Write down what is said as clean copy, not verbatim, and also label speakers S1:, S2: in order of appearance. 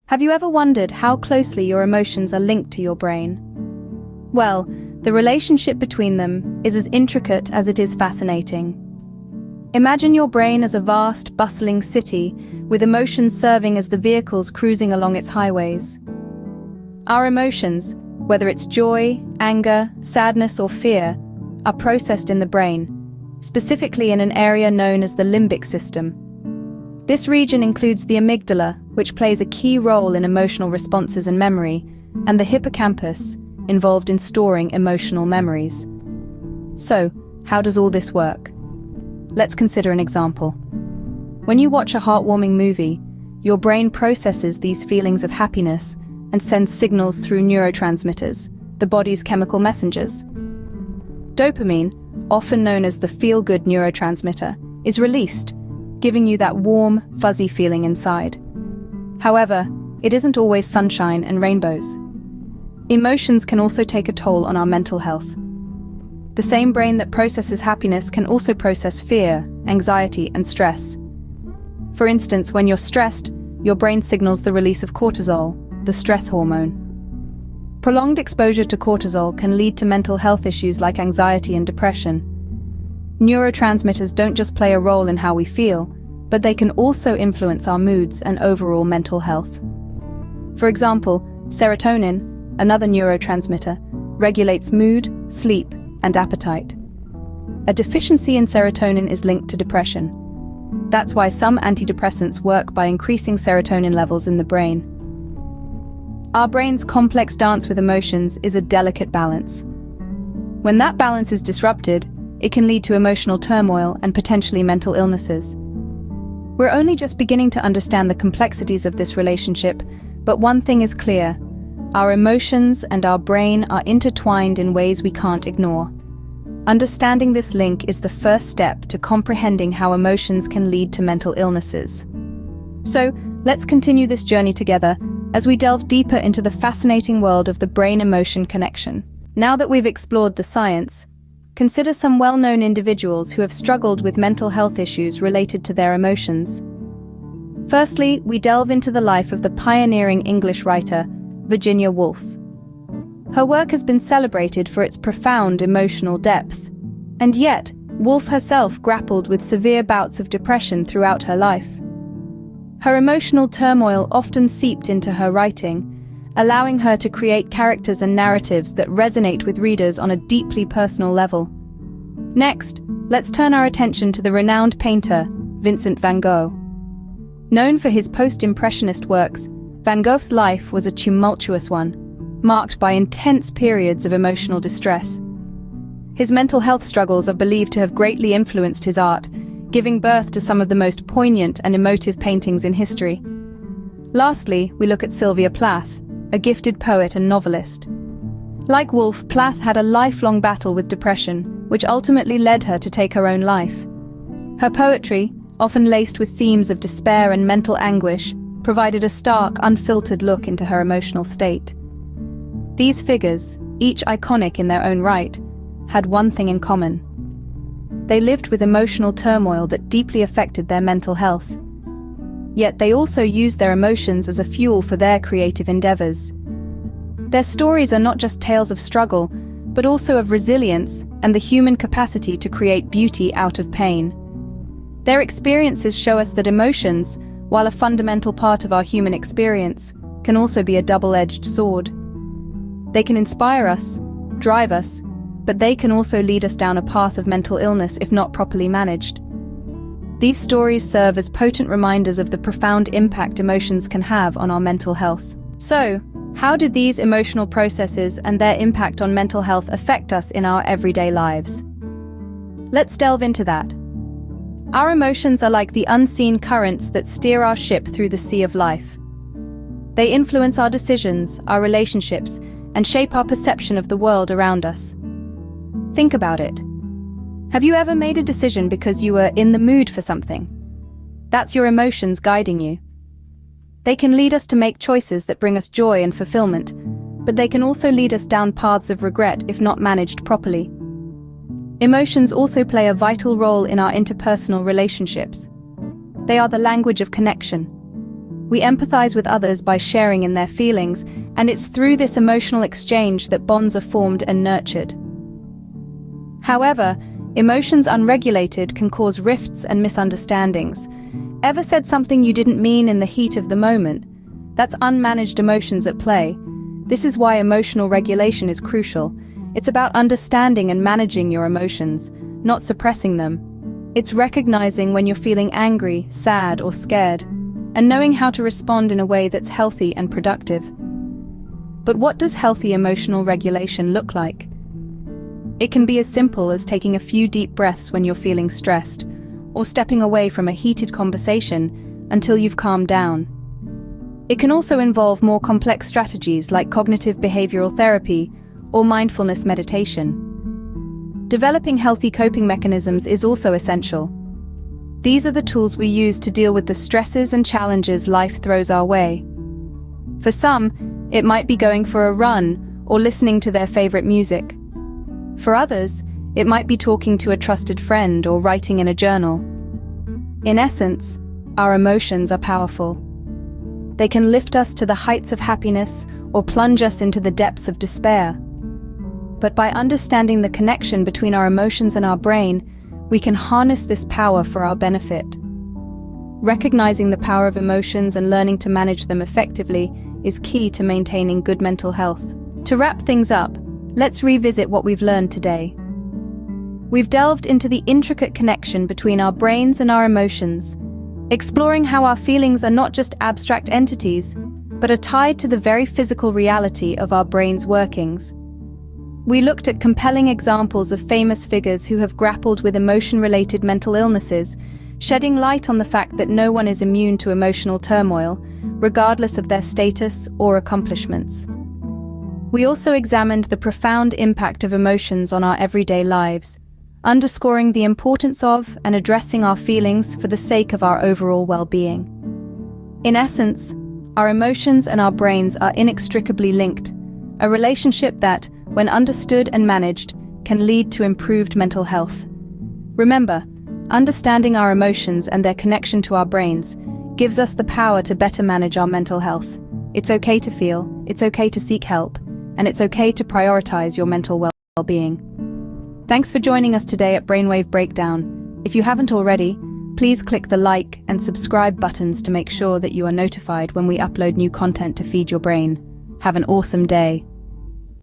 S1: Have you ever wondered how closely your emotions are linked to your brain? Well, the relationship between them is as intricate as it is fascinating. Imagine your brain as a vast, bustling city, with emotions serving as the vehicles cruising along its highways. Our emotions, whether it's joy, anger, sadness, or fear, are processed in the brain, specifically in an area known as the limbic system. This region includes the amygdala, which plays a key role in emotional responses and memory, and the hippocampus, involved in storing emotional memories. So, how does all this work? Let's consider an example. When you watch a heartwarming movie, your brain processes these feelings of happiness and sends signals through neurotransmitters, the body's chemical messengers. Dopamine, often known as the feel-good neurotransmitter, is released, giving you that warm, fuzzy feeling inside. However, it isn't always sunshine and rainbows. Emotions can also take a toll on our mental health. The same brain that processes happiness can also process fear, anxiety, and stress. For instance, when you're stressed, your brain signals the release of cortisol, the stress hormone. Prolonged exposure to cortisol can lead to mental health issues like anxiety and depression. Neurotransmitters don't just play a role in how we feel, but they can also influence our moods and overall mental health. For example, serotonin, another neurotransmitter, regulates mood, sleep, and appetite. A deficiency in serotonin is linked to depression. That's why some antidepressants work by increasing serotonin levels in the brain. Our brain's complex dance with emotions is a delicate balance. When that balance is disrupted, it can lead to emotional turmoil and potentially mental illnesses. We're only just beginning to understand the complexities of this relationship, but one thing is clear: our emotions and our brain are intertwined in ways we can't ignore. Understanding this link is the first step to comprehending how emotions can lead to mental illnesses. So, let's continue this journey together as we delve deeper into the fascinating world of the brain-emotion connection. Now that we've explored the science, consider some well-known individuals who have struggled with mental health issues related to their emotions. Firstly, we delve into the life of the pioneering English writer, Virginia Woolf. Her work has been celebrated for its profound emotional depth, and yet, Woolf herself grappled with severe bouts of depression throughout her life. Her emotional turmoil often seeped into her writing, allowing her to create characters and narratives that resonate with readers on a deeply personal level. Next, let's turn our attention to the renowned painter, Vincent van Gogh. Known for his post-impressionist works, Van Gogh's life was a tumultuous one, marked by intense periods of emotional distress. His mental health struggles are believed to have greatly influenced his art, giving birth to some of the most poignant and emotive paintings in history. Lastly, we look at Sylvia Plath, a gifted poet and novelist. Like Woolf, Plath had a lifelong battle with depression, which ultimately led her to take her own life. Her poetry, often laced with themes of despair and mental anguish, provided a stark, unfiltered look into her emotional state. These figures, each iconic in their own right, had one thing in common. They lived with emotional turmoil that deeply affected their mental health. Yet they also used their emotions as a fuel for their creative endeavors. Their stories are not just tales of struggle, but also of resilience and the human capacity to create beauty out of pain. Their experiences show us that emotions, while a fundamental part of our human experience, can also be a double-edged sword. They can inspire us, drive us, but they can also lead us down a path of mental illness if not properly managed. These stories serve as potent reminders of the profound impact emotions can have on our mental health. So, how did these emotional processes and their impact on mental health affect us in our everyday lives? Let's delve into that. Our emotions are like the unseen currents that steer our ship through the sea of life. They influence our decisions, our relationships, and shape our perception of the world around us. Think about it. Have you ever made a decision because you were in the mood for something? That's your emotions guiding you. They can lead us to make choices that bring us joy and fulfillment, but they can also lead us down paths of regret if not managed properly. Emotions also play a vital role in our interpersonal relationships. They are the language of connection. We empathize with others by sharing in their feelings, and it's through this emotional exchange that bonds are formed and nurtured. However, emotions unregulated can cause rifts and misunderstandings. Ever said something you didn't mean in the heat of the moment? That's unmanaged emotions at play. This is why emotional regulation is crucial. It's about understanding and managing your emotions, not suppressing them. It's recognizing when you're feeling angry, sad, or scared, and knowing how to respond in a way that's healthy and productive. But what does healthy emotional regulation look like? It can be as simple as taking a few deep breaths when you're feeling stressed, or stepping away from a heated conversation until you've calmed down. It can also involve more complex strategies like cognitive behavioral therapy or mindfulness meditation. Developing healthy coping mechanisms is also essential. These are the tools we use to deal with the stresses and challenges life throws our way. For some, it might be going for a run or listening to their favorite music. For others, it might be talking to a trusted friend or writing in a journal. In essence, our emotions are powerful. They can lift us to the heights of happiness or plunge us into the depths of despair. But by understanding the connection between our emotions and our brain, we can harness this power for our benefit. Recognizing the power of emotions and learning to manage them effectively is key to maintaining good mental health. To wrap things up, let's revisit what we've learned today. We've delved into the intricate connection between our brains and our emotions, exploring how our feelings are not just abstract entities, but are tied to the very physical reality of our brain's workings. We looked at compelling examples of famous figures who have grappled with emotion-related mental illnesses, shedding light on the fact that no one is immune to emotional turmoil, regardless of their status or accomplishments. We also examined the profound impact of emotions on our everyday lives, underscoring the importance of and addressing our feelings for the sake of our overall well-being. In essence, our emotions and our brains are inextricably linked, a relationship that, when understood and managed, can lead to improved mental health. Remember, understanding our emotions and their connection to our brains gives us the power to better manage our mental health. It's okay to feel, it's okay to seek help, and it's okay to prioritize your mental well-being. Thanks for joining us today at Brainwave Breakdown. If you haven't already, please click the like and subscribe buttons to make sure that you are notified when we upload new content to feed your brain. Have an awesome day.